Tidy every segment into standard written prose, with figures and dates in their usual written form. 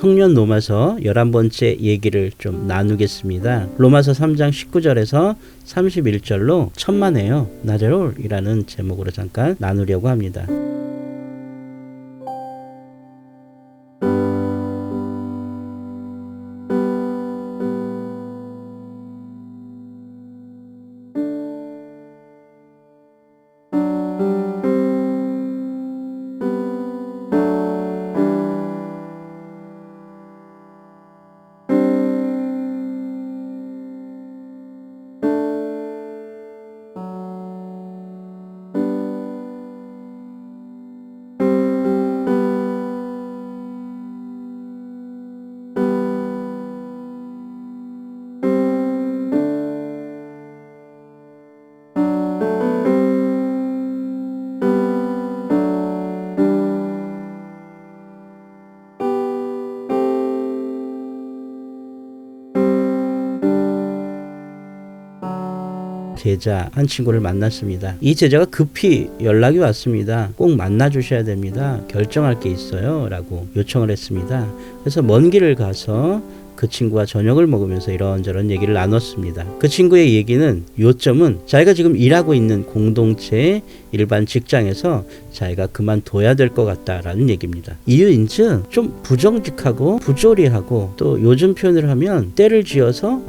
청년 로마서 11번째 얘기를 좀 나누겠습니다. 로마서 3장 19절에서 31절로 천만에요 나제롤이라는 제목으로 잠깐 나누려고 합니다. 제자 한 친구를 만났습니다. 이 제자가 급히 연락이 왔습니다. 꼭 만나 주셔야 됩니다. 결정할 게 있어요 라고 요청을 했습니다. 그래서 먼 길을 가서 그 친구와 저녁을 먹으면서 이런저런 얘기를 나눴습니다. 그 친구의 얘기는 요점은 자기가 지금 일하고 있는 공동체의 일반 직장에서 자기가 그만둬야 될 것 같다라는 얘기입니다. 이유인즉 좀 부정직하고 부조리하고 또 요즘 표현을 하면 때를 지어서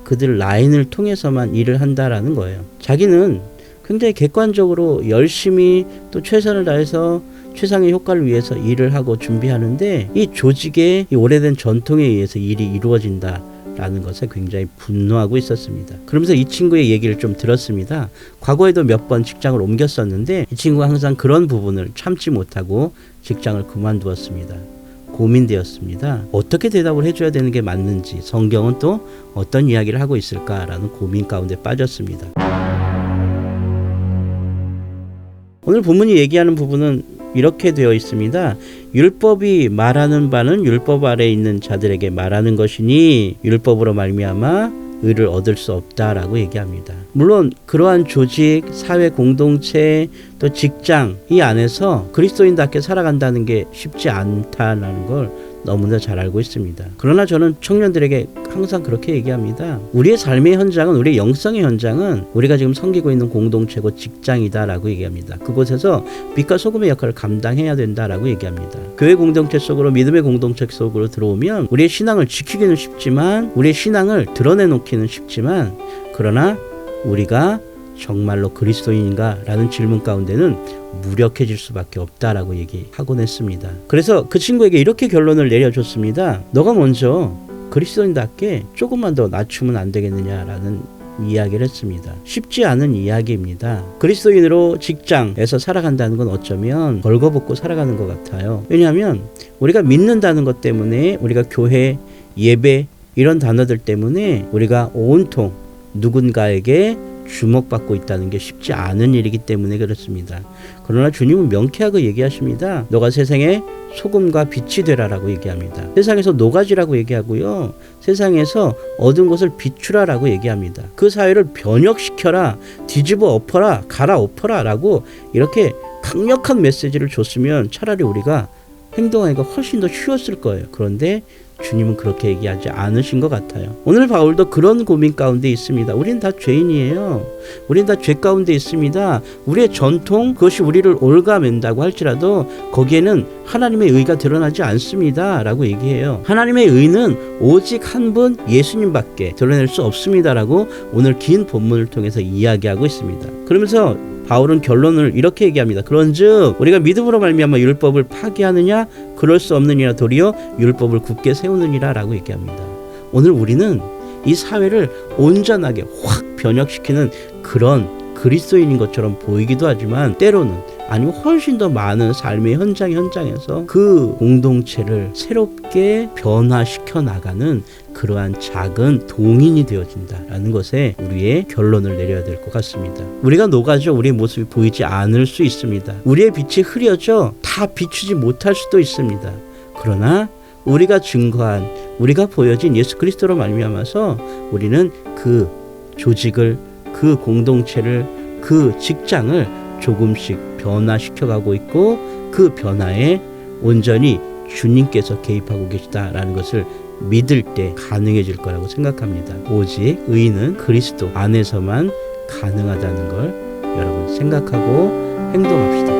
그들 라인을 통해서만 일을 한다라는 거예요. 자기는 굉장히 객관적으로 열심히 또 최선을 다해서 최상의 효과를 위해서 일을 하고 준비하는데 이 조직의 이 오래된 전통에 의해서 일이 이루어진다라는 것에 굉장히 분노하고 있었습니다. 그러면서 이 친구의 얘기를 좀 들었습니다. 과거에도 몇 번 직장을 옮겼었는데 이 친구가 항상 그런 부분을 참지 못하고 직장을 그만두었습니다. 고민되었습니다. 어떻게 대답을 해줘야 되는 게 맞는지, 성경은 또 어떤 이야기를 하고 있을까라는 고민 가운데 빠졌습니다. 오늘 본문이 얘기하는 부분은 이렇게 되어 있습니다. 율법이 말하는 바는 율법 아래에 있는 자들에게 말하는 것이니 율법으로 말미암아 의를 얻을 수 없다라고 얘기합니다. 물론 그러한 조직, 사회 공동체, 또 직장 이 안에서 그리스도인답게 살아간다는 게 쉽지 않다는 걸 너무나 잘 알고 있습니다. 그러나 저는 청년들에게 항상 그렇게 얘기합니다. 우리의 삶의 현장은, 우리의 영성의 현장은 우리가 지금 섬기고 있는 공동체고 직장이다라고 얘기합니다. 그곳에서 빛과 소금의 역할을 감당해야 된다라고 얘기합니다. 교회 공동체 속으로, 믿음의 공동체 속으로 들어오면 우리의 신앙을 지키기는 쉽지만, 우리의 신앙을 드러내놓기는 쉽지만, 그러나 우리가 정말로 그리스도인인가? 라는 질문 가운데는 무력해질 수밖에 없다라고 얘기하곤 했습니다. 그래서 그 친구에게 이렇게 결론을 내려줬습니다. 너가 먼저 그리스도인답게 조금만 더 낮추면 안 되겠느냐라는 이야기를 했습니다. 쉽지 않은 이야기입니다. 그리스도인으로 직장에서 살아간다는 건 어쩌면 벌거벗고 살아가는 것 같아요. 왜냐하면 우리가 믿는다는 것 때문에, 우리가 교회, 예배 이런 단어들 때문에 우리가 온통 누군가에게 주목받고 있다는 게 쉽지 않은 일이기 때문에 그렇습니다. 그러나 주님은 명쾌하게 얘기하십니다. 너가 세상의 소금과 빛이 되라라고 얘기합니다. 세상에서 노가지라고 얘기하고요. 세상에서 얻은 것을 비추라라고 얘기합니다. 그 사회를 변혁시켜라, 뒤집어 엎어라, 갈아엎어라 라고 이렇게 강력한 메시지를 줬으면 차라리 우리가 행동하기가 훨씬 더 쉬웠을 거예요. 그런데 주님은 그렇게 얘기하지 않으신 것 같아요. 오늘 바울도 그런 고민 가운데 있습니다. 우린 다 죄인이에요. 우린 다 죄 가운데 있습니다. 우리의 전통, 그것이 우리를 올가맨다고 할지라도 거기에는 하나님의 의가 드러나지 않습니다 라고 얘기해요. 하나님의 의는 오직 한 분 예수님밖에 드러낼 수 없습니다 라고 오늘 긴 본문을 통해서 이야기하고 있습니다. 그러면서 바울은 결론을 이렇게 얘기합니다. 그런즉 우리가 믿음으로 말미암아 율법을 파기하느냐? 그럴 수 없느니라. 도리어 율법을 굳게 세우느니라 라고 얘기합니다. 오늘 우리는 이 사회를 온전하게 확 변혁시키는 그런 그리스도인인 것처럼 보이기도 하지만 때로는 아니면 훨씬 더 많은 삶의 현장에서 그 공동체를 새롭게 변화시켜 나가는 그러한 작은 동인이 되어진다라는 것에 우리의 결론을 내려야 될 것 같습니다. 우리가 녹아져 우리의 모습이 보이지 않을 수 있습니다. 우리의 빛이 흐려져 다 비추지 못할 수도 있습니다. 그러나 우리가 증거한, 우리가 보여진 예수 그리스도로 말미암아서 우리는 그 조직을, 그 공동체를, 그 직장을 조금씩 변화시켜가고 있고 그 변화에 온전히 주님께서 개입하고 계시다라는 것을 믿을 때 가능해질 거라고 생각합니다. 오직 의는 그리스도 안에서만 가능하다는 걸 여러분 생각하고 행동합시다.